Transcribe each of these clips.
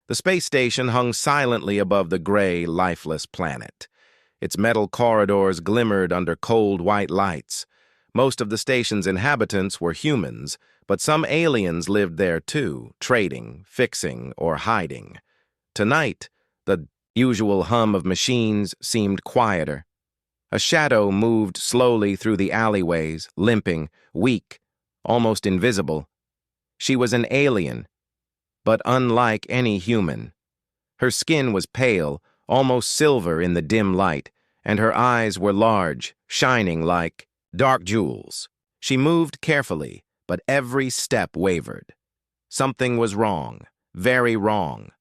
The space station hung silently above the gray, lifeless planet. Its metal corridors glimmered under cold white lights. Most of the station's inhabitants were humans, but some aliens lived there too, trading, fixing, or hiding. Tonight, the usual hum of machines seemed quieter. A shadow moved slowly through the alleyways, limping, weak, almost invisible. She was an alien, but unlike any human. Her skin was pale, almost silver in the dim light, and her eyes were large, shining like dark jewels. She moved carefully, but every step wavered. Something was wrong, very wrong.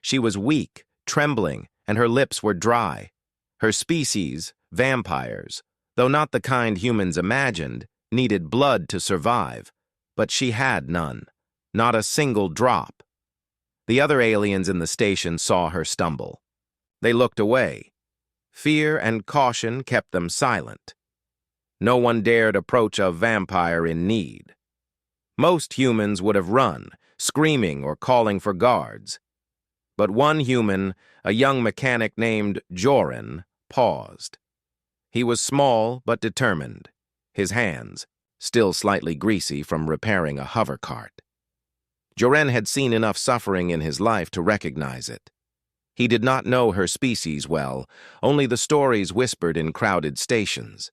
She was weak, trembling, and her lips were dry. Her species, vampires, though not the kind humans imagined, needed blood to survive, but she had none, not a single drop. The other aliens in the station saw her stumble. They looked away. Fear and caution kept them silent. No one dared approach a vampire in need. Most humans would have run, screaming or calling for guards. But one human, a young mechanic named Joran, paused. He was small but determined, his hands still slightly greasy from repairing a hover cart. Joran had seen enough suffering in his life to recognize it. He did not know her species well, only the stories whispered in crowded stations.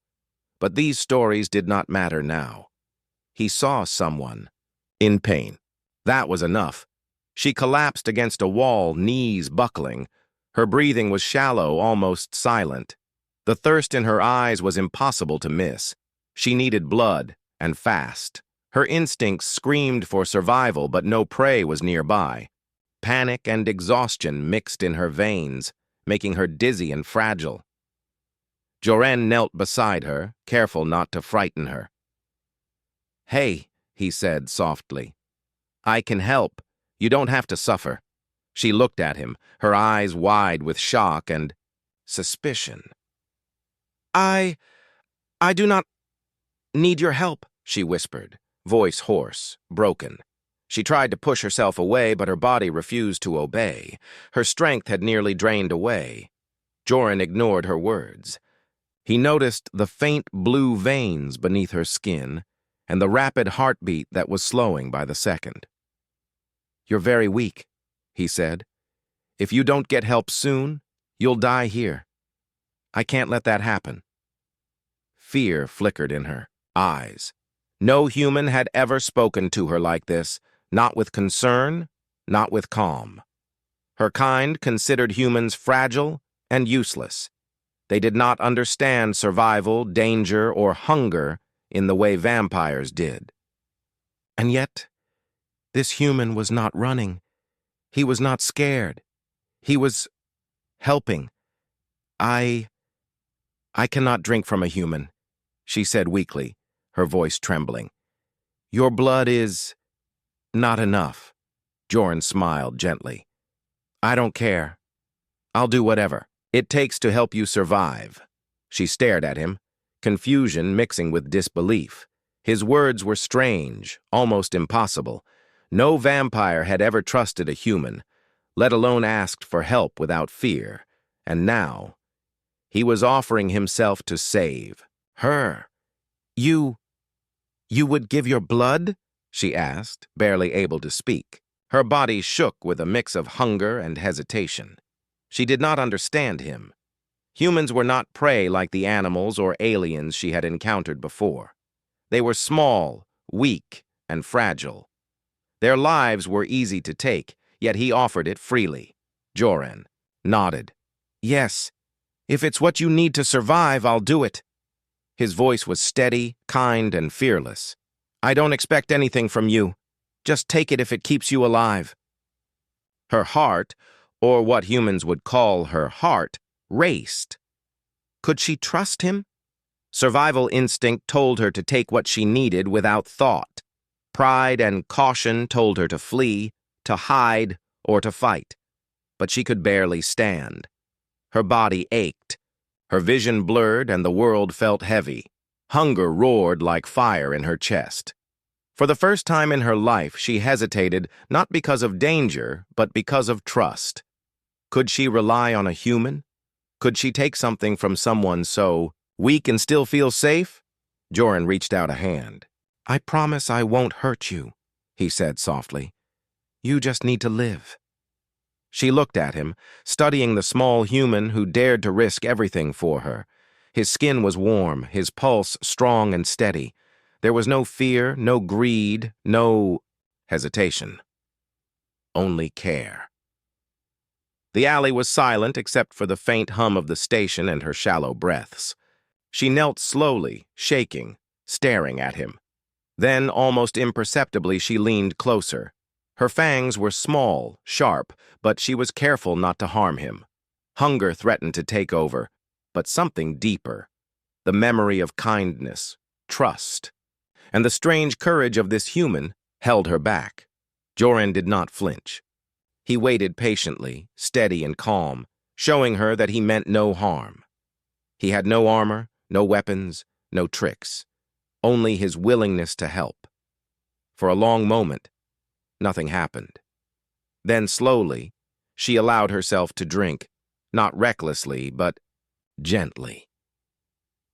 But these stories did not matter now. He saw someone in pain. That was enough. She collapsed against a wall, knees buckling. Her breathing was shallow, almost silent. The thirst in her eyes was impossible to miss. She needed blood, and fast. Her instincts screamed for survival, but no prey was nearby. Panic and exhaustion mixed in her veins, making her dizzy and fragile. Joran knelt beside her, careful not to frighten her. "Hey," he said softly. "I can help. You don't have to suffer." She looked at him, her eyes wide with shock and suspicion. I do not need your help," she whispered, voice hoarse, broken. She tried to push herself away, but her body refused to obey. Her strength had nearly drained away. Joran ignored her words. He noticed the faint blue veins beneath her skin and the rapid heartbeat that was slowing by the second. "You're very weak," he said. "If you don't get help soon, you'll die here. I can't let that happen." Fear flickered in her eyes. No human had ever spoken to her like this, not with concern, not with calm. Her kind considered humans fragile and useless. They did not understand survival, danger, or hunger in the way vampires did. And yet, this human was not running. He was not scared. He was helping. I cannot drink from a human," she said weakly, her voice trembling. "Your blood is not enough." Joran smiled gently. "I don't care. I'll do whatever it takes to help you survive." She stared at him, confusion mixing with disbelief. His words were strange, almost impossible. No vampire had ever trusted a human, let alone asked for help without fear. And now, he was offering himself to save her. You would give your blood?" she asked, barely able to speak. Her body shook with a mix of hunger and hesitation. She did not understand him. Humans were not prey like the animals or aliens she had encountered before. They were small, weak, and fragile. Their lives were easy to take, yet he offered it freely. Joran nodded. "Yes, if it's what you need to survive, I'll do it." His voice was steady, kind, and fearless. "I don't expect anything from you. Just take it if it keeps you alive." Her heart, or what humans would call her heart, raced. Could she trust him? Survival instinct told her to take what she needed without thought. Pride and caution told her to flee, to hide, or to fight. But she could barely stand. Her body ached. Her vision blurred and the world felt heavy. Hunger roared like fire in her chest. For the first time in her life, she hesitated not because of danger, but because of trust. Could she rely on a human? Could she take something from someone so weak and still feel safe? Joran reached out a hand. "I promise I won't hurt you," he said softly. "You just need to live." She looked at him, studying the small human who dared to risk everything for her. His skin was warm, his pulse strong and steady. There was no fear, no greed, no hesitation. Only care. The alley was silent except for the faint hum of the station and her shallow breaths. She knelt slowly, shaking, staring at him. Then, almost imperceptibly, she leaned closer. Her fangs were small, sharp, but she was careful not to harm him. Hunger threatened to take over, but something deeper. The memory of kindness, trust, and the strange courage of this human held her back. Joran did not flinch. He waited patiently, steady and calm, showing her that he meant no harm. He had no armor, no weapons, no tricks, only his willingness to help. For a long moment, nothing happened. Then slowly, she allowed herself to drink, not recklessly, but gently.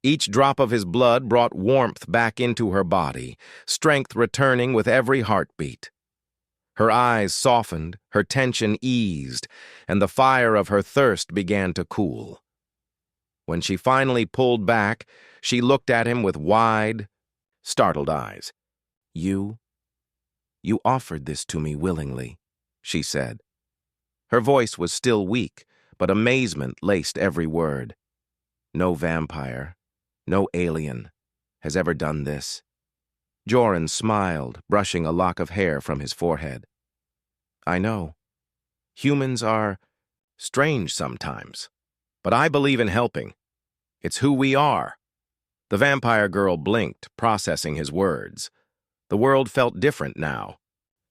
Each drop of his blood brought warmth back into her body, strength returning with every heartbeat. Her eyes softened, her tension eased, and the fire of her thirst began to cool. When she finally pulled back, she looked at him with wide, startled eyes. You offered this to me willingly," she said. Her voice was still weak, but amazement laced every word. "No vampire, no alien, has ever done this." Joran smiled, brushing a lock of hair from his forehead. "I know. Humans are strange sometimes, but I believe in helping. It's who we are." The vampire girl blinked, processing his words. The world felt different now.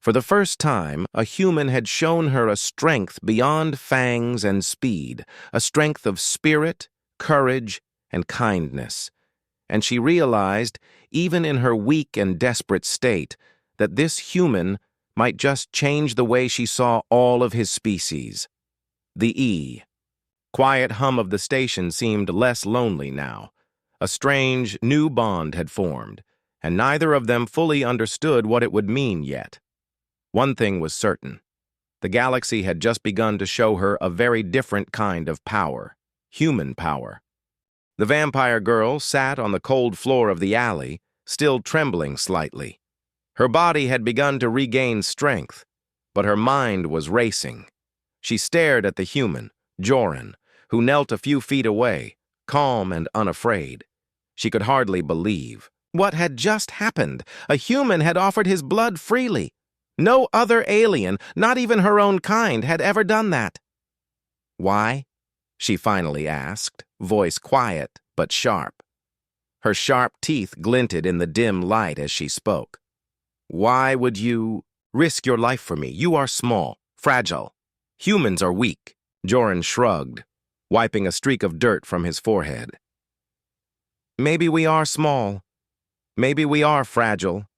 For the first time, a human had shown her a strength beyond fangs and speed, a strength of spirit, courage, and kindness. And she realized, even in her weak and desperate state, that this human might just change the way she saw all of his species. The quiet hum of the station seemed less lonely now. A strange, new bond had formed, and neither of them fully understood what it would mean yet. One thing was certain. The galaxy had just begun to show her a very different kind of power, human power. The vampire girl sat on the cold floor of the alley, still trembling slightly. Her body had begun to regain strength, but her mind was racing. She stared at the human, Joran, who knelt a few feet away, calm and unafraid. She could hardly believe. What had just happened? A human had offered his blood freely. No other alien, not even her own kind, had ever done that. "Why?" she finally asked, voice quiet but sharp. Her sharp teeth glinted in the dim light as she spoke. "Why would you risk your life for me? You are small, fragile. Humans are weak." Joran shrugged, wiping a streak of dirt from his forehead. "Maybe we are small. Maybe we are fragile.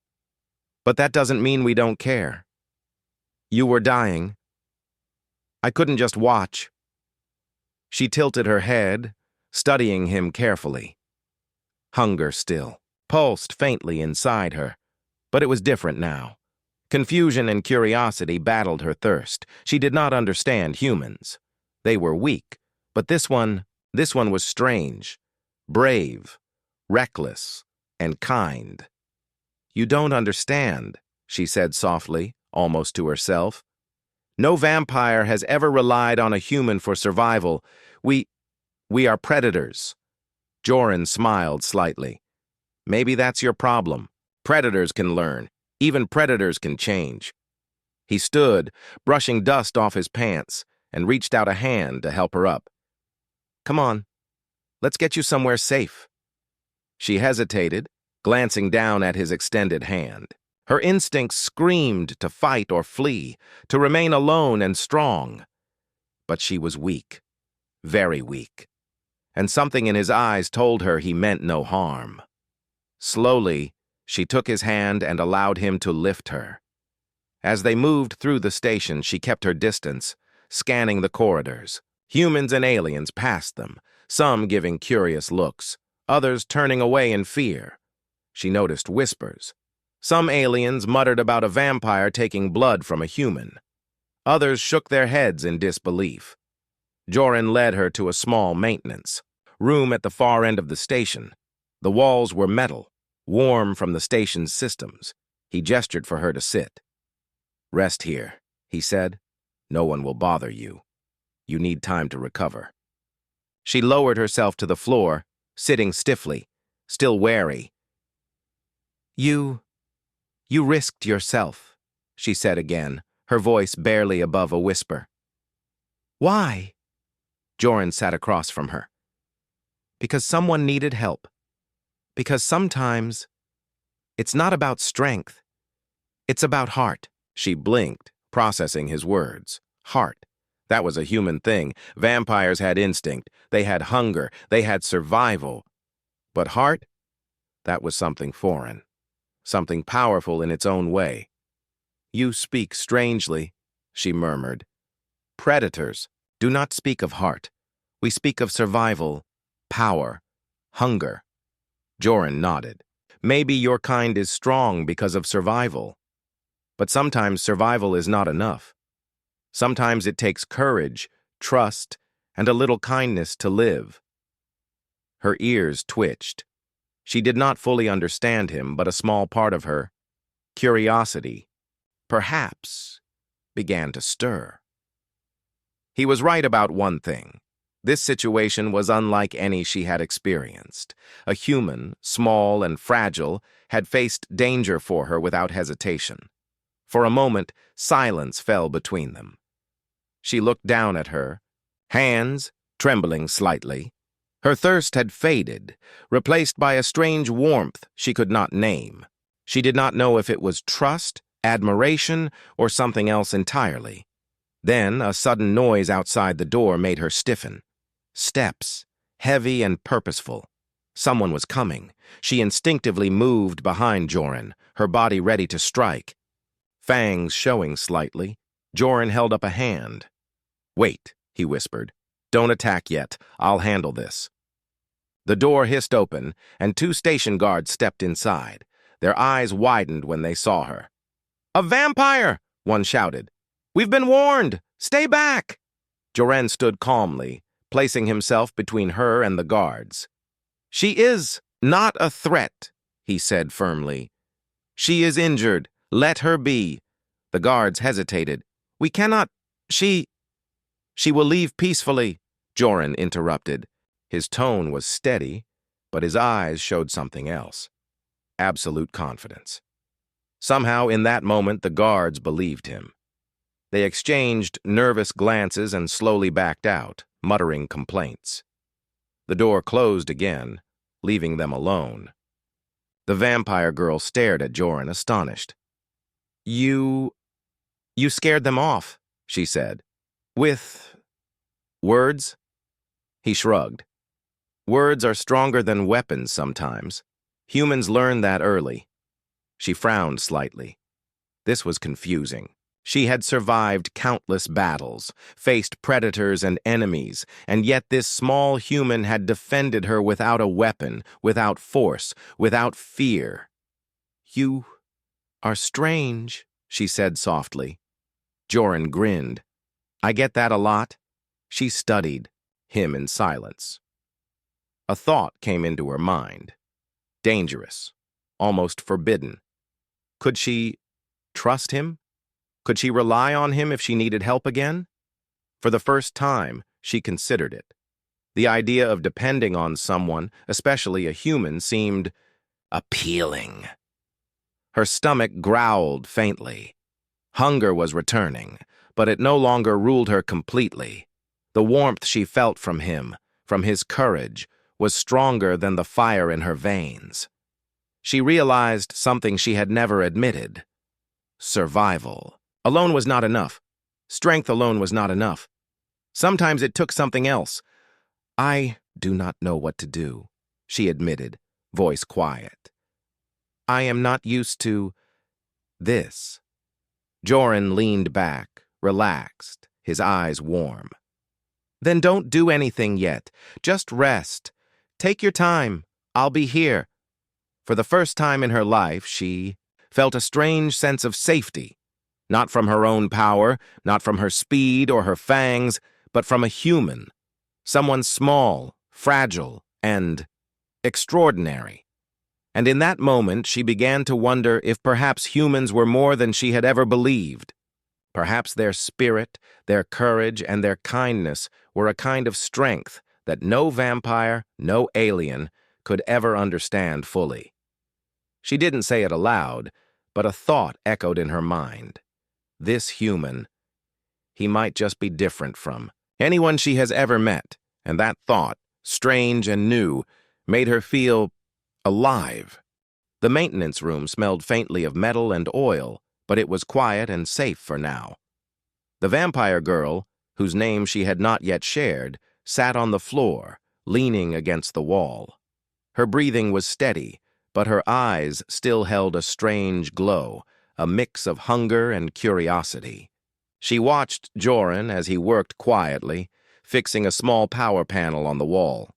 But that doesn't mean we don't care. You were dying. I couldn't just watch." She tilted her head, studying him carefully. Hunger still pulsed faintly inside her, but it was different now. Confusion and curiosity battled her thirst. She did not understand humans. They were weak, but this one was strange, brave, reckless, and kind. "You don't understand," she said softly, almost to herself. "No vampire has ever relied on a human for survival. We are predators." Joran smiled slightly. "Maybe that's your problem. Predators can learn. Even predators can change." He stood, brushing dust off his pants, and reached out a hand to help her up. "Come on, let's get you somewhere safe." She hesitated, glancing down at his extended hand. Her instincts screamed to fight or flee, to remain alone and strong. But she was weak, very weak, and something in his eyes told her he meant no harm. Slowly, She took his hand and allowed him to lift her. As they moved through the station, she kept her distance, scanning the corridors. Humans and aliens passed them, some giving curious looks, others turning away in fear. She noticed whispers. Some aliens muttered about a vampire taking blood from a human. Others shook their heads in disbelief. Joran led her to a small maintenance room at the far end of the station. The walls were metal, warm from the station's systems. He gestured for her to sit. "Rest here," he said. "No one will bother you. You need time to recover." She lowered herself to the floor, sitting stiffly, still wary. You risked yourself," she said again, her voice barely above a whisper. "Why?" Joran sat across from her. "Because someone needed help. Because sometimes it's not about strength. It's about heart." She blinked, processing his words. Heart. That was a human thing. Vampires had instinct. They had hunger. They had survival. But heart? That was something foreign. Something powerful in its own way. "You speak strangely," she murmured. "Predators do not speak of heart. We speak of survival, power, hunger." Joran nodded. "Maybe your kind is strong because of survival. But sometimes survival is not enough. Sometimes it takes courage, trust, and a little kindness to live." Her ears twitched. She did not fully understand him, but a small part of her, curiosity, perhaps, began to stir. He was right about one thing. This situation was unlike any she had experienced. A human, small and fragile, had faced danger for her without hesitation. For a moment, silence fell between them. She looked down at her, hands trembling slightly. Her thirst had faded, replaced by a strange warmth she could not name. She did not know if it was trust, admiration, or something else entirely. Then a sudden noise outside the door made her stiffen. Steps, heavy and purposeful. Someone was coming. She instinctively moved behind Joran, her body ready to strike. Fangs showing slightly, Joran held up a hand. "Wait," he whispered. "Don't attack yet. I'll handle this." The door hissed open, and 2 station guards stepped inside. Their eyes widened when they saw her. "A vampire!" one shouted. "We've been warned! Stay back!" Joran stood calmly, placing himself between her and the guards. "She is not a threat," he said firmly. "She is injured. Let her be." The guards hesitated. "We cannot... She will leave peacefully," Joran interrupted. His tone was steady, but his eyes showed something else. Absolute confidence. Somehow, in that moment, the guards believed him. They exchanged nervous glances and slowly backed out, muttering complaints. The door closed again, leaving them alone. The vampire girl stared at Joran, astonished. You scared them off," she said. "With words?" He shrugged. "Words are stronger than weapons sometimes. Humans learn that early." She frowned slightly. This was confusing. She had survived countless battles, faced predators and enemies, and yet this small human had defended her without a weapon, without force, without fear. "You are strange," she said softly. Joran grinned. "I get that a lot." She studied him in silence. A thought came into her mind. Dangerous, almost forbidden. Could she trust him? Could she rely on him if she needed help again? For the first time, she considered it. The idea of depending on someone, especially a human, seemed appealing. Her stomach growled faintly. Hunger was returning, but it no longer ruled her completely. The warmth she felt from him, from his courage, was stronger than the fire in her veins. She realized something she had never admitted. Survival alone was not enough. Strength alone was not enough. Sometimes it took something else. "I do not know what to do," she admitted, voice quiet. I am not used to this. Joran leaned back, relaxed, his eyes warm. Then don't do anything yet. Just rest. Take your time. I'll be here. For the first time in her life, she felt a strange sense of safety, not from her own power, not from her speed or her fangs, but from a human, someone small, fragile, and extraordinary. And in that moment, she began to wonder if perhaps humans were more than she had ever believed. Perhaps their spirit, their courage, and their kindness were a kind of strength that no vampire, no alien, could ever understand fully. She didn't say it aloud, but a thought echoed in her mind. This human, he might just be different from anyone she has ever met, and that thought, strange and new, made her feel alive. The maintenance room smelled faintly of metal and oil, but it was quiet and safe for now. The vampire girl, whose name she had not yet shared, sat on the floor, leaning against the wall. Her breathing was steady, but her eyes still held a strange glow, a mix of hunger and curiosity. She watched Joran as he worked quietly, fixing a small power panel on the wall.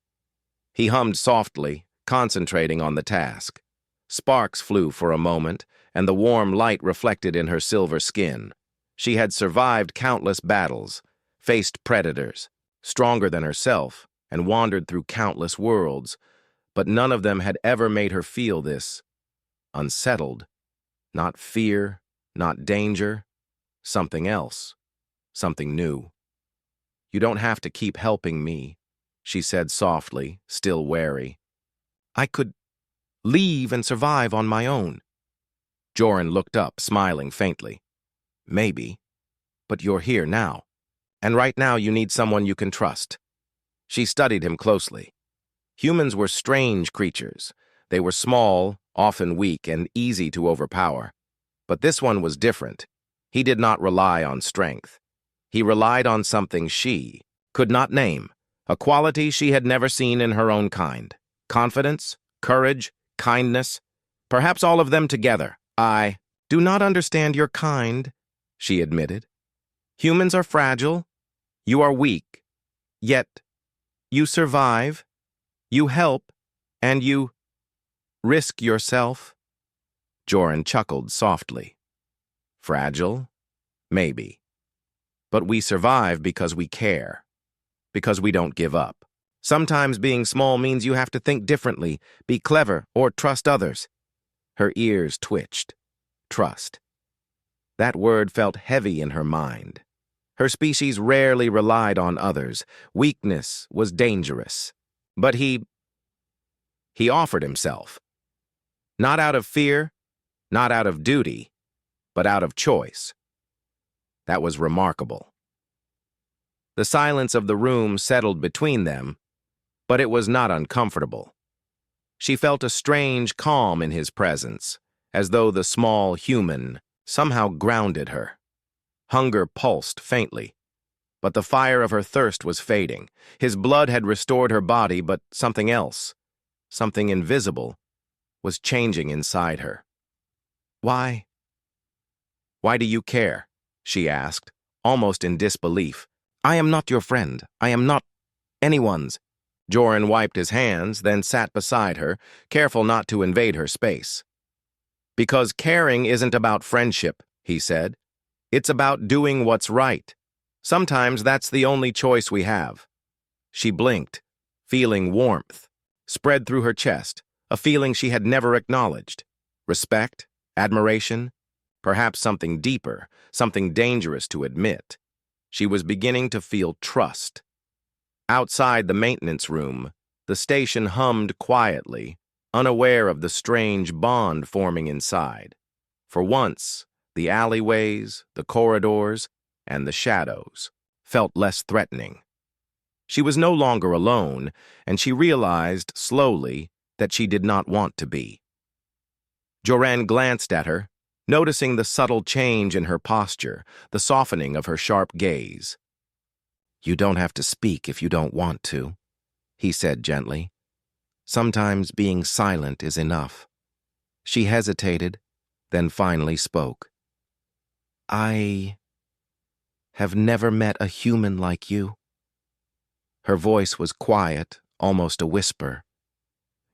He hummed softly, concentrating on the task. Sparks flew for a moment, and the warm light reflected in her silver skin. She had survived countless battles, faced predators, stronger than herself, and wandered through countless worlds, but none of them had ever made her feel this unsettled. Not fear, not danger, something else, something new. You don't have to keep helping me, she said softly, still wary. I could leave and survive on my own. Joran looked up, smiling faintly. Maybe, but you're here now, and right now you need someone you can trust. She studied him closely. Humans were strange creatures. They were small, often weak, and easy to overpower. But this one was different. He did not rely on strength. He relied on something she could not name, a quality she had never seen in her own kind. Confidence, courage, kindness, perhaps all of them together. I do not understand your kind, she admitted. Humans are fragile. You are weak. Yet, you survive. You help. And you risk yourself. Joran chuckled softly. Fragile? Maybe. But we survive because we care. Because we don't give up. Sometimes being small means you have to think differently, be clever, or trust others. Her ears twitched. Trust. That word felt heavy in her mind. Her species rarely relied on others. Weakness was dangerous. But he offered himself. Not out of fear, not out of duty, but out of choice. That was remarkable. The silence of the room settled between them, but it was not uncomfortable. She felt a strange calm in his presence, as though the small human somehow grounded her. Hunger pulsed faintly, but the fire of her thirst was fading. His blood had restored her body, but something else, something invisible, was changing inside her. Why? Why do you care? She asked, almost in disbelief. I am not your friend. I am not anyone's. Joran wiped his hands, then sat beside her, careful not to invade her space. Because caring isn't about friendship, he said. It's about doing what's right. Sometimes that's the only choice we have. She blinked, feeling warmth, spread through her chest, a feeling she had never acknowledged. Respect, admiration, perhaps something deeper, something dangerous to admit. She was beginning to feel trust. Outside the maintenance room, the station hummed quietly, unaware of the strange bond forming inside. For once, the alleyways, the corridors, and the shadows felt less threatening. She was no longer alone, and she realized, slowly, that she did not want to be. Joran glanced at her, noticing the subtle change in her posture, the softening of her sharp gaze. You don't have to speak if you don't want to, he said gently. Sometimes being silent is enough. She hesitated, then finally spoke. I have never met a human like you. Her voice was quiet, almost a whisper.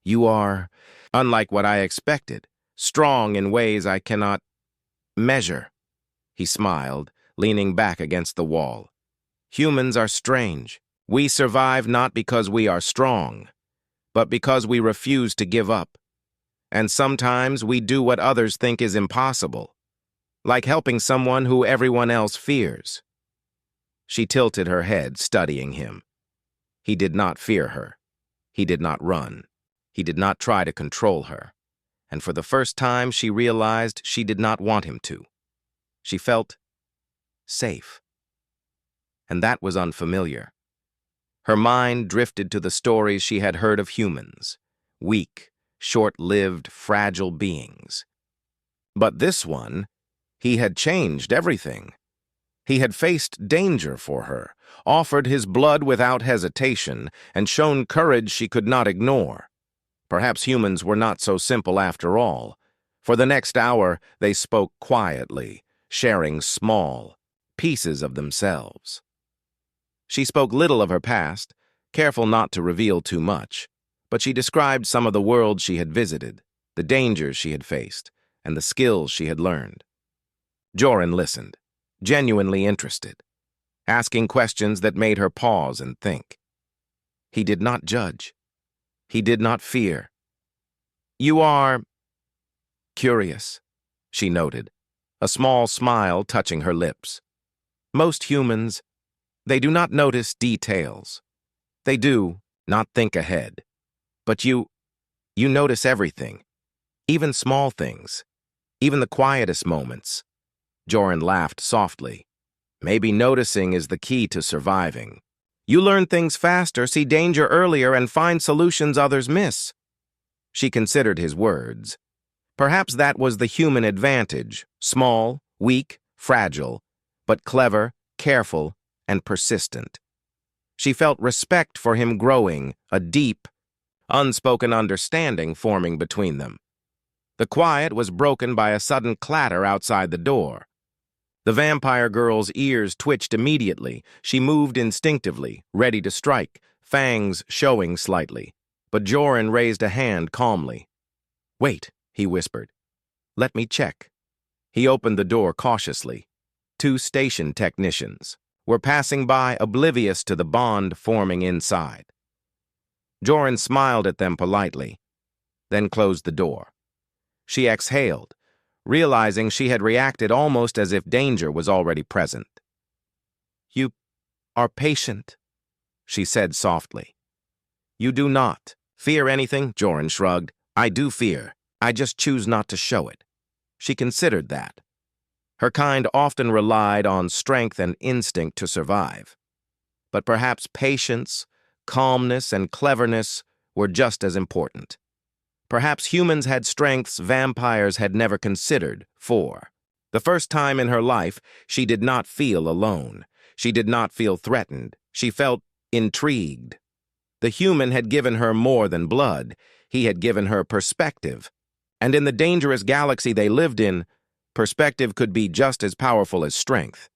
You are, unlike what I expected, strong in ways I cannot measure. He smiled, leaning back against the wall. Humans are strange. We survive not because we are strong, but because we refuse to give up. And sometimes we do what others think is impossible, like helping someone who everyone else fears. She tilted her head, studying him. He did not fear her. He did not run. He did not try to control her. And for the first time, she realized she did not want him to. She felt safe. And that was unfamiliar. Her mind drifted to the stories she had heard of humans, weak, short-lived, fragile beings. But this one, he had changed everything. He had faced danger for her, offered his blood without hesitation, and shown courage she could not ignore. Perhaps humans were not so simple after all. For the next hour, they spoke quietly, sharing small pieces of themselves. She spoke little of her past, careful not to reveal too much, but she described some of the worlds she had visited, the dangers she had faced, and the skills she had learned. Joran listened, genuinely interested, asking questions that made her pause and think. He did not judge. He did not fear. You are curious, she noted, a small smile touching her lips. Most humans, they do not notice details. They do not think ahead. But you notice everything, even small things, even the quietest moments. Joran laughed softly. Maybe noticing is the key to surviving. You learn things faster, see danger earlier, and find solutions others miss. She considered his words. Perhaps that was the human advantage, small, weak, fragile, but clever, careful, and persistent. She felt respect for him growing, a deep, unspoken understanding forming between them. The quiet was broken by a sudden clatter outside the door. The vampire girl's ears twitched immediately. She moved instinctively, ready to strike, fangs showing slightly. But Joran raised a hand calmly. Wait, he whispered. Let me check. He opened the door cautiously. 2 station technicians were passing by, oblivious to the bond forming inside. Joran smiled at them politely, then closed the door. She exhaled, realizing she had reacted almost as if danger was already present. You are patient, she said softly. You do not fear anything, Joran shrugged. I do fear. I just choose not to show it. She considered that. Her kind often relied on strength and instinct to survive. But perhaps patience, calmness, and cleverness were just as important. Perhaps humans had strengths vampires had never considered for. The first time in her life, she did not feel alone. She did not feel threatened. She felt intrigued. The human had given her more than blood. He had given her perspective. And in the dangerous galaxy they lived in, perspective could be just as powerful as strength.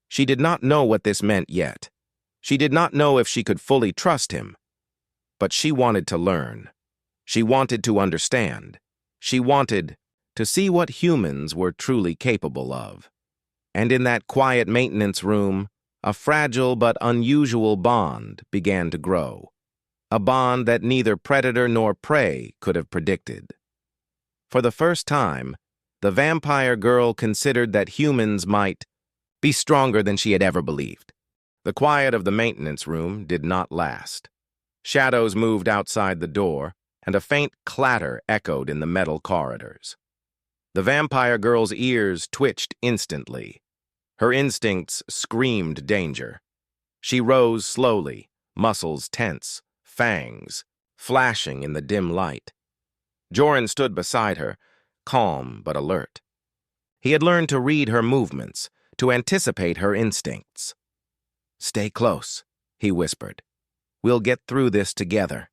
She did not know what this meant yet. She did not know if she could fully trust him. But she wanted to learn. She wanted to understand. She wanted to see what humans were truly capable of. And in that quiet maintenance room, a fragile but unusual bond began to grow. A bond that neither predator nor prey could have predicted. For the first time, the vampire girl considered that humans might be stronger than she had ever believed. The quiet of the maintenance room did not last. Shadows moved outside the door, and a faint clatter echoed in the metal corridors. The vampire girl's ears twitched instantly. Her instincts screamed danger. She rose slowly, muscles tense, fangs flashing in the dim light. Joran stood beside her, calm but alert. He had learned to read her movements, to anticipate her instincts. Stay close, he whispered. We'll get through this together.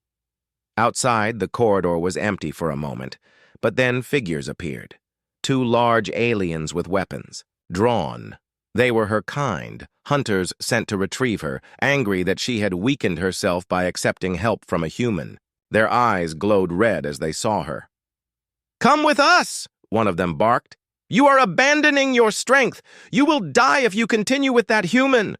Outside, the corridor was empty for a moment, But then figures appeared. Two large aliens with weapons, drawn. They were her kind, hunters sent to retrieve her, angry that she had weakened herself by accepting help from a human. Their eyes glowed red as they saw her. "Come with us!" one of them barked. "You are abandoning your strength. You will die if you continue with that human."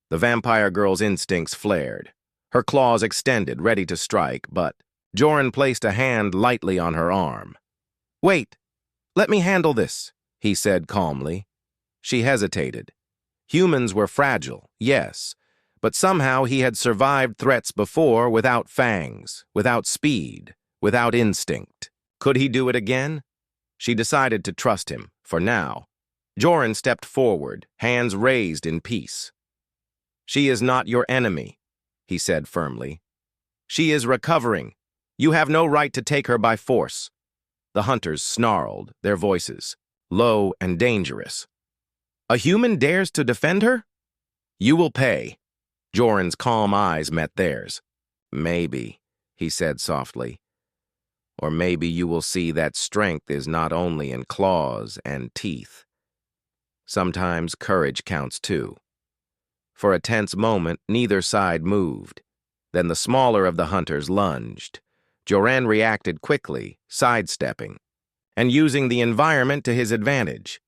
The vampire girl's instincts flared. Her claws extended, ready to strike, but Joran placed a hand lightly on her arm. "Wait, let me handle this," he said calmly. She hesitated. Humans were fragile, yes, but somehow he had survived threats before without fangs, without speed, without instinct. Could he do it again? She decided to trust him, for now. Joran stepped forward, hands raised in peace. "She is not your enemy," he said firmly. "She is recovering. You have no right to take her by force." The hunters snarled, their voices low and dangerous. "A human dares to defend her? You will pay." Joran's calm eyes met theirs. "Maybe," he said softly. "Or maybe you will see that strength is not only in claws and teeth. Sometimes courage counts too." For a tense moment, neither side moved. Then the smaller of the hunters lunged. Joran reacted quickly, sidestepping, and using the environment to his advantage.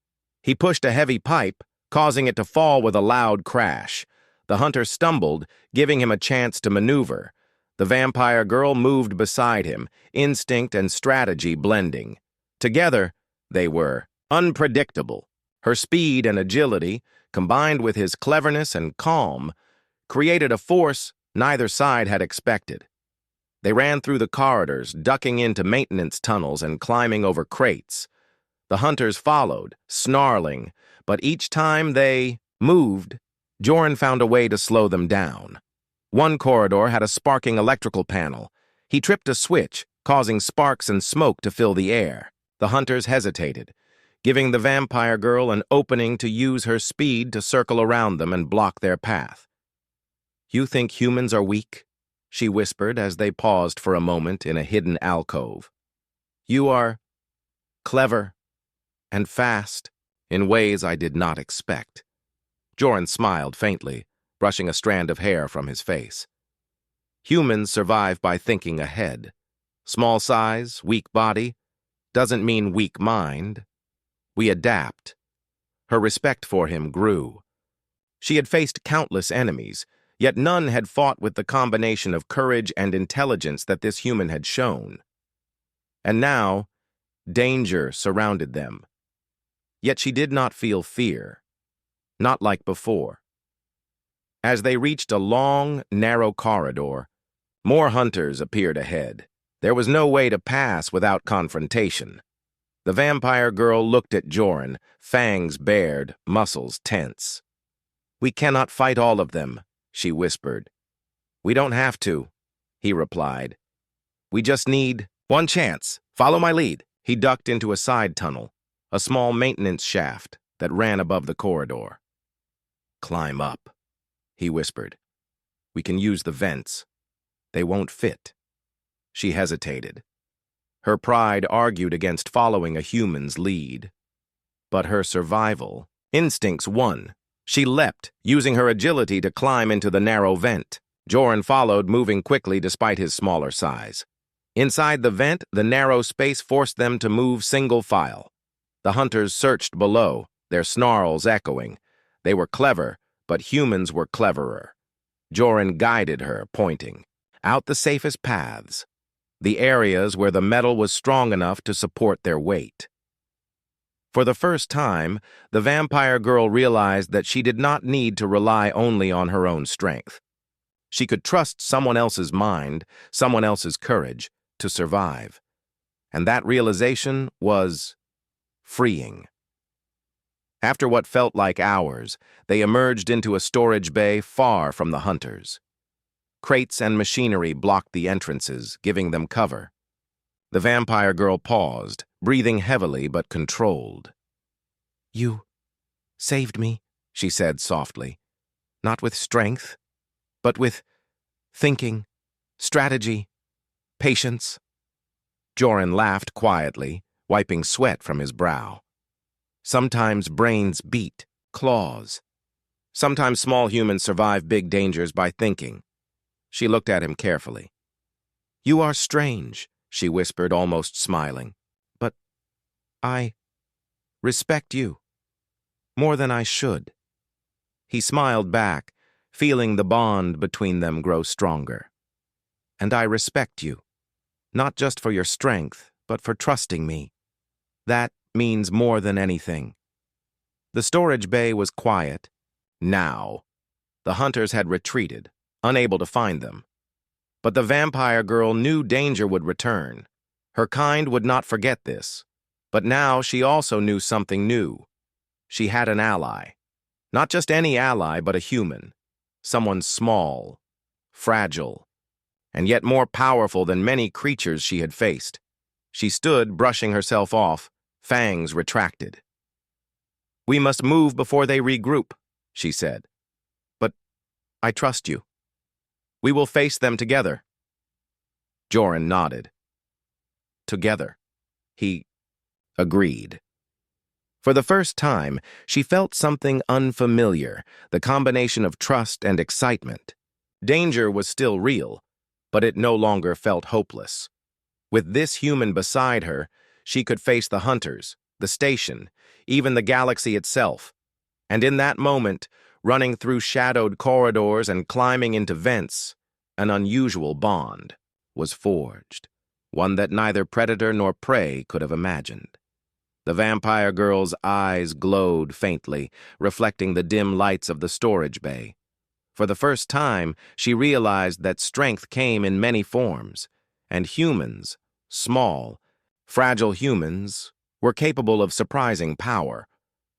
He pushed a heavy pipe, causing it to fall with a loud crash. The hunter stumbled, giving him a chance to maneuver. The vampire girl moved beside him, instinct and strategy blending. Together, they were unpredictable. Her speed and agility, combined with his cleverness and calm, created a force neither side had expected. They ran through the corridors, ducking into maintenance tunnels and climbing over crates. The hunters followed, snarling, but each time they moved, Joran found a way to slow them down. One corridor had a sparking electrical panel. He tripped a switch, causing sparks and smoke to fill the air. The hunters hesitated, giving the vampire girl an opening to use her speed to circle around them and block their path. "You think humans are weak?" she whispered as they paused for a moment in a hidden alcove. "You are clever and fast in ways I did not expect." Joran smiled faintly, brushing a strand of hair from his face. "Humans survive by thinking ahead. Small size, weak body, doesn't mean weak mind. We adapt." Her respect for him grew. She had faced countless enemies, yet none had fought with the combination of courage and intelligence that this human had shown. And now, danger surrounded them. Yet she did not feel fear, not like before. As they reached a long, narrow corridor, more hunters appeared ahead. There was no way to pass without confrontation. The vampire girl looked at Joran, fangs bared, muscles tense. "We cannot fight all of them," she whispered. "We don't have to," he replied. "We just need one chance. Follow my lead." He ducked into a side tunnel, a small maintenance shaft that ran above the corridor. "Climb up," he whispered. "We can use the vents. They won't fit." She hesitated. Her pride argued against following a human's lead. But her survival instincts won. She leapt, using her agility to climb into the narrow vent. Joran followed, moving quickly despite his smaller size. Inside the vent, the narrow space forced them to move single file. The hunters searched below, their snarls echoing. They were clever, but humans were cleverer. Joran guided her, pointing out the safest paths, the areas where the metal was strong enough to support their weight. For the first time, the vampire girl realized that she did not need to rely only on her own strength. She could trust someone else's mind, someone else's courage, to survive. And that realization was freeing. After what felt like hours, they emerged into a storage bay far from the hunters. Crates and machinery blocked the entrances, giving them cover. The vampire girl paused, breathing heavily but controlled. "You saved me," she said softly. "Not with strength, but with thinking, strategy, patience." Joran laughed quietly, wiping sweat from his brow. Sometimes brains beat, claws. Sometimes small humans survive big dangers by thinking. She looked at him carefully. "You are strange," she whispered, almost smiling. "But I respect you more than I should." He smiled back, feeling the bond between them grow stronger. "And I respect you, not just for your strength, but for trusting me. That means more than anything." The storage bay was quiet. Now. The hunters had retreated, unable to find them. But the vampire girl knew danger would return. Her kind would not forget this. But now she also knew something new. She had an ally. Not just any ally, but a human. Someone small, fragile, and yet more powerful than many creatures she had faced. She stood, brushing herself off, fangs retracted. "We must move before they regroup," she said. "But I trust you. We will face them together." Joran nodded. "Together," he agreed. For the first time, she felt something unfamiliar, the combination of trust and excitement. Danger was still real, but it no longer felt hopeless. With this human beside her, she could face the hunters, the station, even the galaxy itself. And in that moment, running through shadowed corridors and climbing into vents, an unusual bond was forged, one that neither predator nor prey could have imagined. The vampire girl's eyes glowed faintly, reflecting the dim lights of the storage bay. For the first time, she realized that strength came in many forms, and humans, small, fragile humans, were capable of surprising power.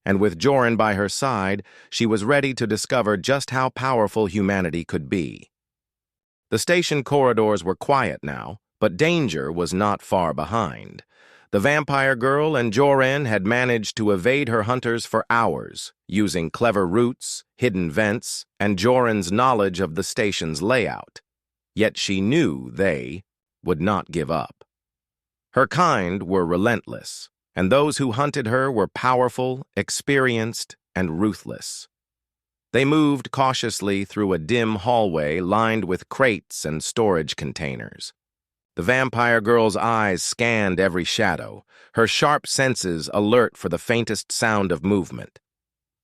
And with Joran by her side, she was ready to discover just how powerful humanity could be. The station corridors were quiet now, but danger was not far behind. The vampire girl and Joran had managed to evade her hunters for hours, using clever routes, hidden vents, and Joran's knowledge of the station's layout. Yet she knew they would not give up. Her kind were relentless, and those who hunted her were powerful, experienced, and ruthless. They moved cautiously through a dim hallway lined with crates and storage containers. The vampire girl's eyes scanned every shadow, her sharp senses alert for the faintest sound of movement.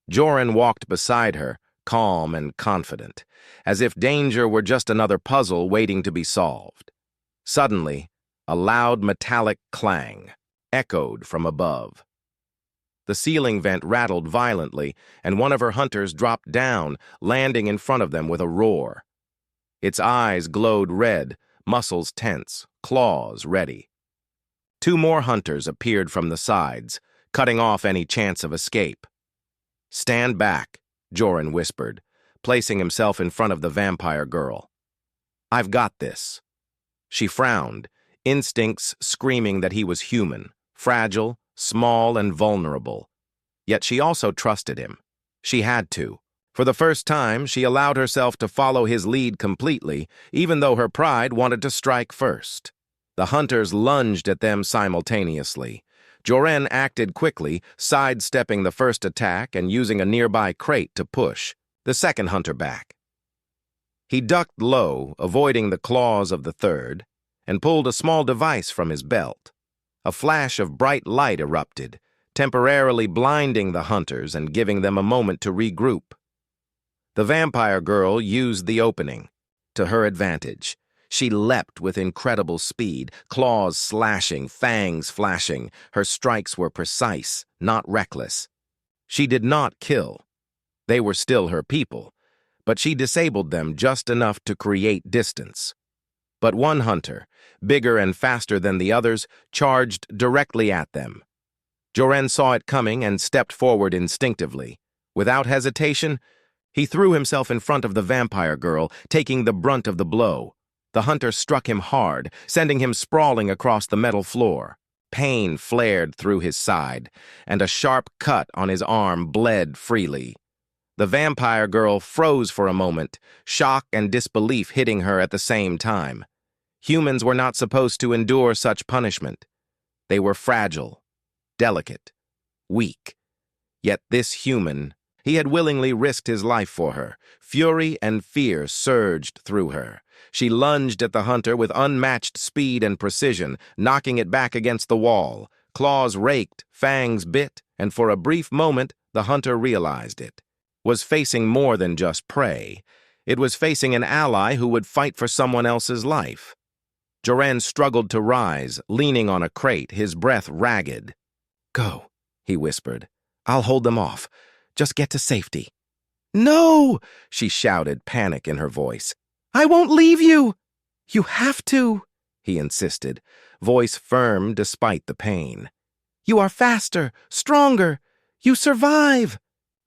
Joran walked beside her, calm and confident, as if danger were just another puzzle waiting to be solved. Suddenly, a loud metallic clang echoed from above. The ceiling vent rattled violently, and one of her hunters dropped down, landing in front of them with a roar. Its eyes glowed red, muscles tense, claws ready. Two more hunters appeared from the sides, cutting off any chance of escape. "Stand back," Joran whispered, placing himself in front of the vampire girl. "I've got this." She frowned, instincts screaming that he was human, fragile, small, and vulnerable. Yet she also trusted him. She had to. For the first time, she allowed herself to follow his lead completely, even though her pride wanted to strike first. The hunters lunged at them simultaneously. Joran acted quickly, sidestepping the first attack and using a nearby crate to push the second hunter back. He ducked low, avoiding the claws of the third, and pulled a small device from his belt. A flash of bright light erupted, temporarily blinding the hunters and giving them a moment to regroup. The vampire girl used the opening to her advantage. She leapt with incredible speed, claws slashing, fangs flashing. Her strikes were precise, not reckless. She did not kill. They were still her people, but she disabled them just enough to create distance. But one hunter, bigger and faster than the others, charged directly at them. Joran saw it coming and stepped forward instinctively. Without hesitation, he threw himself in front of the vampire girl, taking the brunt of the blow. The hunter struck him hard, sending him sprawling across the metal floor. Pain flared through his side, and a sharp cut on his arm bled freely. The vampire girl froze for a moment, shock and disbelief hitting her at the same time. Humans were not supposed to endure such punishment. They were fragile, delicate, weak. Yet this human, he had willingly risked his life for her. Fury and fear surged through her. She lunged at the hunter with unmatched speed and precision, knocking it back against the wall. Claws raked, fangs bit, and for a brief moment, the hunter realized it. Was facing more than just prey. It was facing an ally who would fight for someone else's life. Joran struggled to rise, leaning on a crate, his breath ragged. "Go," he whispered. "I'll hold them off. Just get to safety." "No!" she shouted, panic in her voice. "I won't leave you!" "You have to," he insisted, voice firm despite the pain. "You are faster, stronger. You survive.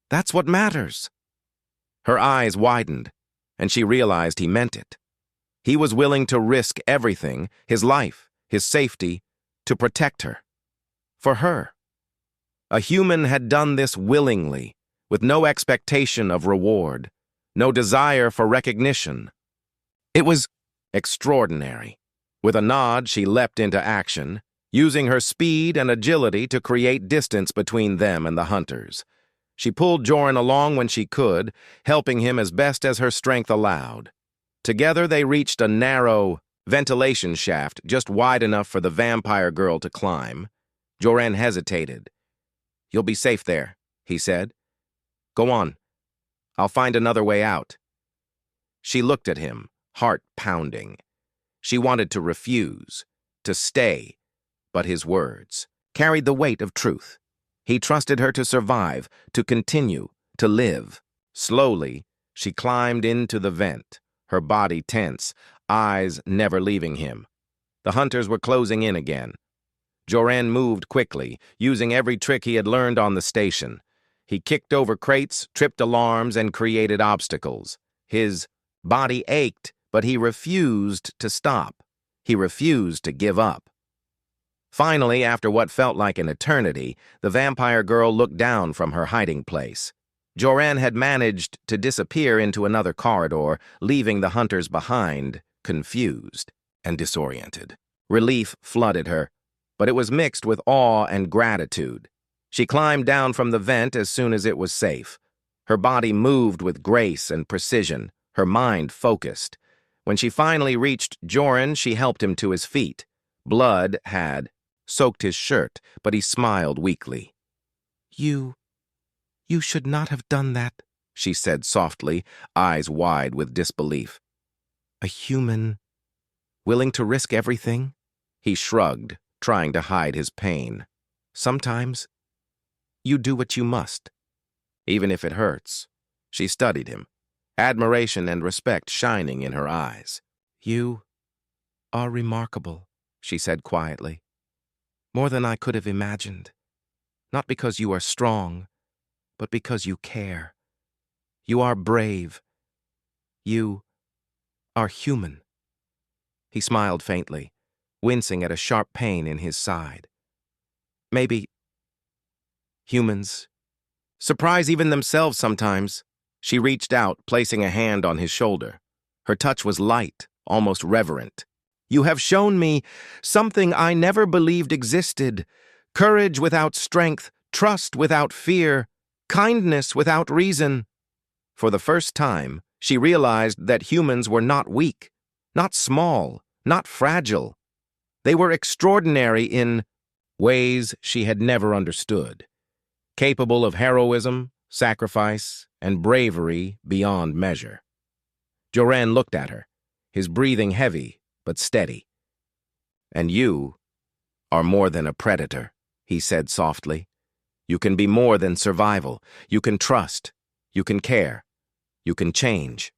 That's what matters." Her eyes widened, and she realized he meant it. He was willing to risk everything, his life, his safety, to protect her. For her. A human had done this willingly, with no expectation of reward, no desire for recognition. It was extraordinary. With a nod, she leapt into action, using her speed and agility to create distance between them and the hunters. She pulled Joran along when she could, helping him as best as her strength allowed. Together they reached a narrow ventilation shaft just wide enough for the vampire girl to climb. Joran hesitated. "You'll be safe there," he said. "Go on. I'll find another way out." She looked at him, heart pounding. She wanted to refuse, to stay, but his words carried the weight of truth. He trusted her to survive, to continue, to live. Slowly, she climbed into the vent, her body tense, eyes never leaving him. The hunters were closing in again. Joran moved quickly, using every trick he had learned on the station. He kicked over crates, tripped alarms, and created obstacles. His body ached, but he refused to stop. He refused to give up. Finally, after what felt like an eternity, the vampire girl looked down from her hiding place. Joran had managed to disappear into another corridor, leaving the hunters behind, confused and disoriented. Relief flooded her, but it was mixed with awe and gratitude. She climbed down from the vent as soon as it was safe. Her body moved with grace and precision, her mind focused. When she finally reached Joran, she helped him to his feet. Blood had soaked his shirt, but he smiled weakly. You should not have done that," she said softly, eyes wide with disbelief. "A human, willing to risk everything?" He shrugged, trying to hide his pain. "Sometimes, you do what you must, even if it hurts." She studied him, admiration and respect shining in her eyes. "You are remarkable," she said quietly. "More than I could have imagined. Not because you are strong, but because you care. You are brave. You are human." He smiled faintly, wincing at a sharp pain in his side. "Maybe humans surprise even themselves sometimes." She reached out, placing a hand on his shoulder. Her touch was light, almost reverent. "You have shown me something I never believed existed. Courage without strength, trust without fear, kindness without reason." For the first time, she realized that humans were not weak, not small, not fragile. They were extraordinary in ways she had never understood, capable of heroism, sacrifice, and bravery beyond measure. Joran looked at her, his breathing heavy but steady. "And you are more than a predator," he said softly. "You can be more than survival. You can trust. You can care. You can change."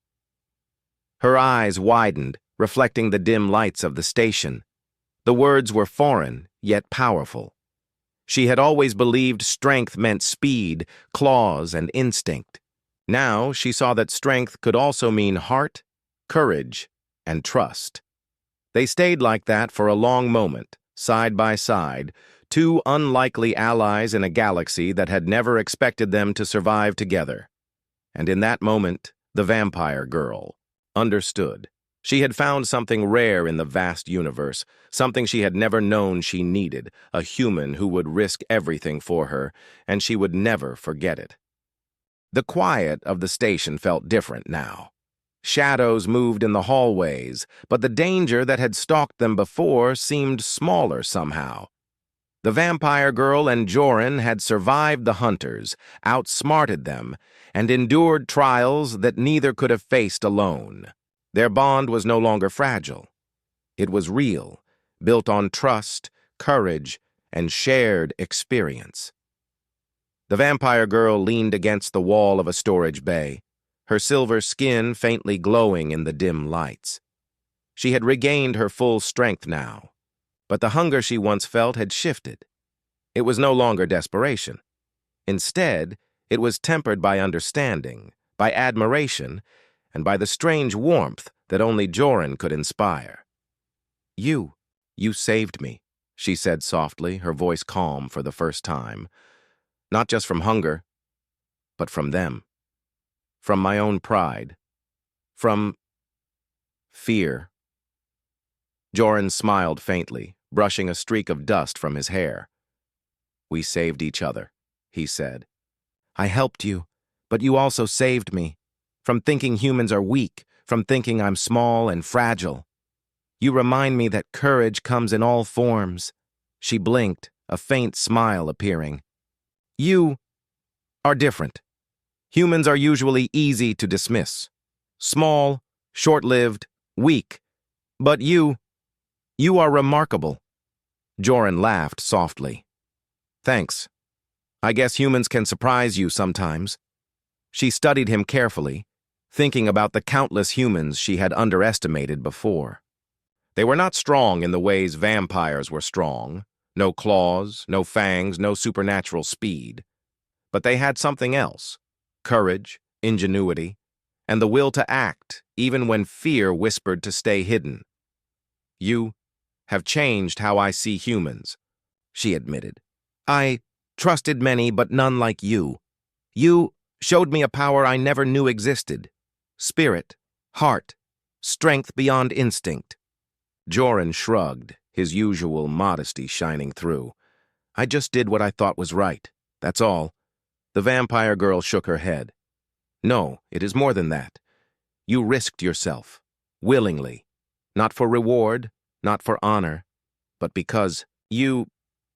Her eyes widened, reflecting the dim lights of the station. The words were foreign, yet powerful. She had always believed strength meant speed, claws, and instinct. Now she saw that strength could also mean heart, courage, and trust. They stayed like that for a long moment, side by side, two unlikely allies in a galaxy that had never expected them to survive together. And in that moment, the vampire girl understood. She had found something rare in the vast universe, something she had never known she needed, a human who would risk everything for her, and she would never forget it. The quiet of the station felt different now. Shadows moved in the hallways, but the danger that had stalked them before seemed smaller somehow. The vampire girl and Joran had survived the hunters, outsmarted them, and endured trials that neither could have faced alone. Their bond was no longer fragile. It was real, built on trust, courage, and shared experience. The vampire girl leaned against the wall of a storage bay, her silver skin faintly glowing in the dim lights. She had regained her full strength now, but the hunger she once felt had shifted. It was no longer desperation. Instead, it was tempered by understanding, by admiration, and by the strange warmth that only Joran could inspire. You saved me," she said softly, her voice calm for the first time. "Not just from hunger, but from them. From my own pride. From fear." Joran smiled faintly, brushing a streak of dust from his hair. "We saved each other," he said. "I helped you, but you also saved me. From thinking humans are weak, from thinking I'm small and fragile. You remind me that courage comes in all forms." She blinked, a faint smile appearing. "You are different. Humans are usually easy to dismiss. Small, short-lived, weak. But you are remarkable." Joran laughed softly. "Thanks. I guess humans can surprise you sometimes." She studied him carefully, thinking about the countless humans she had underestimated before. They were not strong in the ways vampires were strong. No claws, no fangs, no supernatural speed. But they had something else: courage, ingenuity, and the will to act, even when fear whispered to stay hidden. "You have changed how I see humans," she admitted. "I trusted many, but none like you. You showed me a power I never knew existed. Spirit, heart, strength beyond instinct." Joran shrugged, his usual modesty shining through. "I just did what I thought was right. That's all." The vampire girl shook her head. "No, it is more than that. You risked yourself, willingly. Not for reward, not for honor, but because you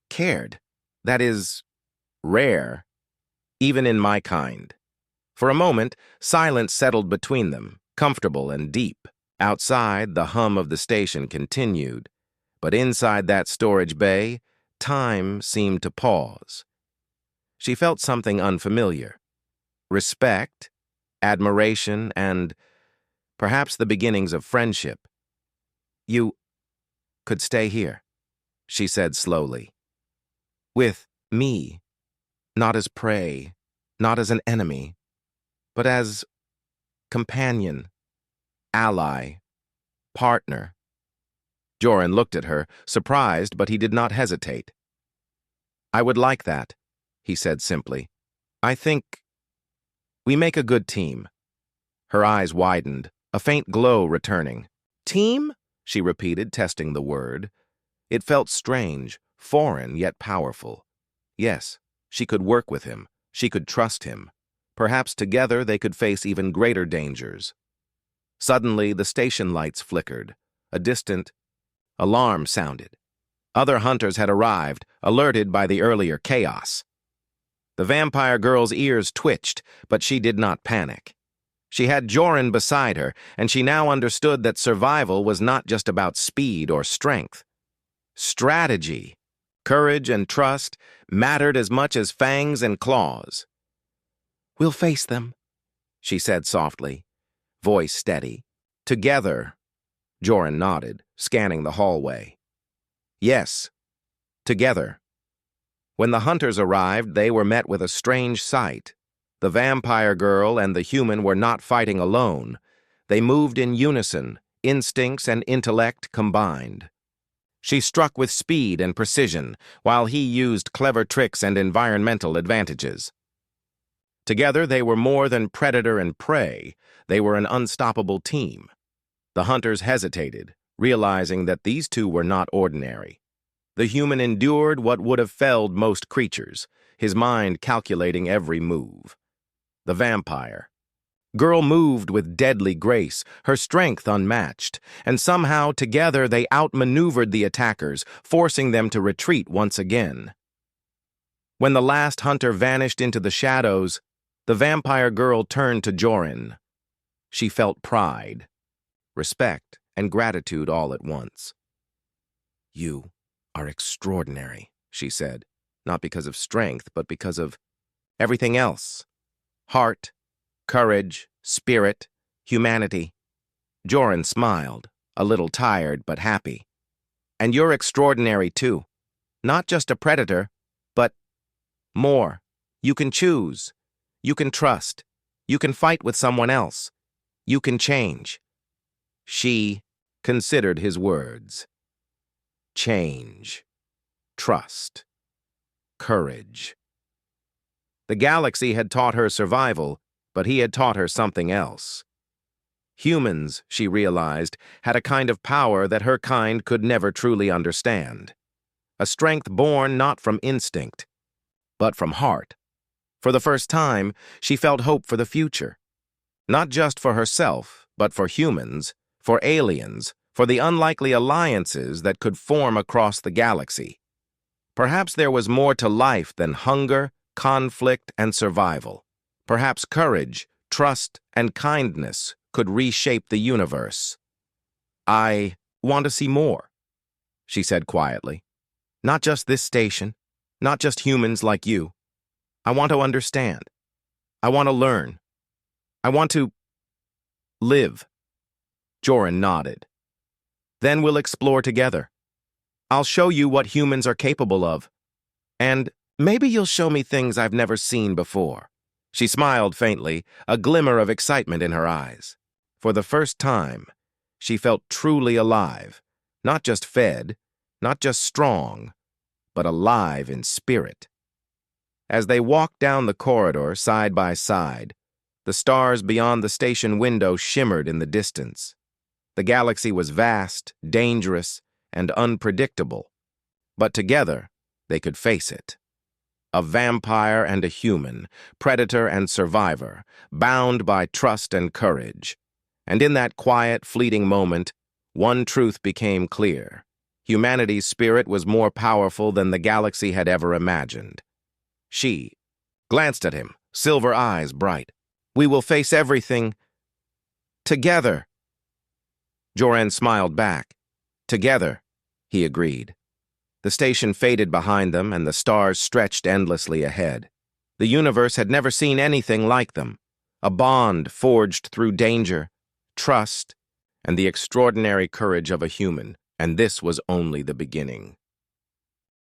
cared. That is rare, even in my kind." For a moment, silence settled between them, comfortable and deep. Outside, the hum of the station continued, but inside that storage bay, time seemed to pause. She felt something unfamiliar: respect, admiration, and perhaps the beginnings of friendship. "You could stay here," she said slowly. "With me, not as prey, not as an enemy, but as companion, ally, partner." Joran looked at her, surprised, but he did not hesitate. "I would like that," he said simply. "I think we make a good team." Her eyes widened, a faint glow returning. "Team?" she repeated, testing the word. It felt strange, foreign, yet powerful. Yes, she could work with him. She could trust him. Perhaps together they could face even greater dangers. Suddenly, the station lights flickered. A distant alarm sounded. Other hunters had arrived, alerted by the earlier chaos. The vampire girl's ears twitched, but she did not panic. She had Joran beside her, and she now understood that survival was not just about speed or strength. Strategy, courage, and trust mattered as much as fangs and claws. "We'll face them," she said softly, voice steady. "Together," Joran nodded, scanning the hallway. "Yes, together." When the hunters arrived, they were met with a strange sight. The vampire girl and the human were not fighting alone. They moved in unison, instincts and intellect combined. She struck with speed and precision, while he used clever tricks and environmental advantages. Together, they were more than predator and prey. They were an unstoppable team. The hunters hesitated, realizing that these two were not ordinary. The human endured what would have felled most creatures, his mind calculating every move. The vampire. Girl moved with deadly grace, her strength unmatched, and somehow together they outmaneuvered the attackers, forcing them to retreat once again. When the last hunter vanished into the shadows, the vampire girl turned to Joran. She felt pride, respect, and gratitude all at once. "You are extraordinary," she said, not because of strength, but because of everything else. Heart, courage, spirit, humanity. Joran smiled, a little tired but happy. "And you're extraordinary too. Not just a predator, but more. You can choose. You can trust. You can fight with someone else. You can change." She considered his words. Change. Trust. Courage. The galaxy had taught her survival, but he had taught her something else. Humans, she realized, had a kind of power that her kind could never truly understand. A strength born not from instinct, but from heart. For the first time, she felt hope for the future. Not just for herself, but for humans, for aliens, for the unlikely alliances that could form across the galaxy. Perhaps there was more to life than hunger, conflict, and survival. Perhaps courage, trust, and kindness could reshape the universe. "I want to see more," she said quietly. "Not just this station, not just humans like you. I want to understand. I want to learn. I want to live." Joran nodded. "Then we'll explore together. I'll show you what humans are capable of. And maybe you'll show me things I've never seen before." She smiled faintly, a glimmer of excitement in her eyes. For the first time, she felt truly alive, not just fed, not just strong, but alive in spirit. As they walked down the corridor side by side, the stars beyond the station window shimmered in the distance. The galaxy was vast, dangerous, and unpredictable, but together they could face it. A vampire and a human, predator and survivor, bound by trust and courage. And in that quiet, fleeting moment, one truth became clear. Humanity's spirit was more powerful than the galaxy had ever imagined. She glanced at him, silver eyes bright. "We will face everything together." Joran smiled back. "Together," he agreed. The station faded behind them, and the stars stretched endlessly ahead. The universe had never seen anything like them. A bond forged through danger, trust, and the extraordinary courage of a human, and this was only the beginning.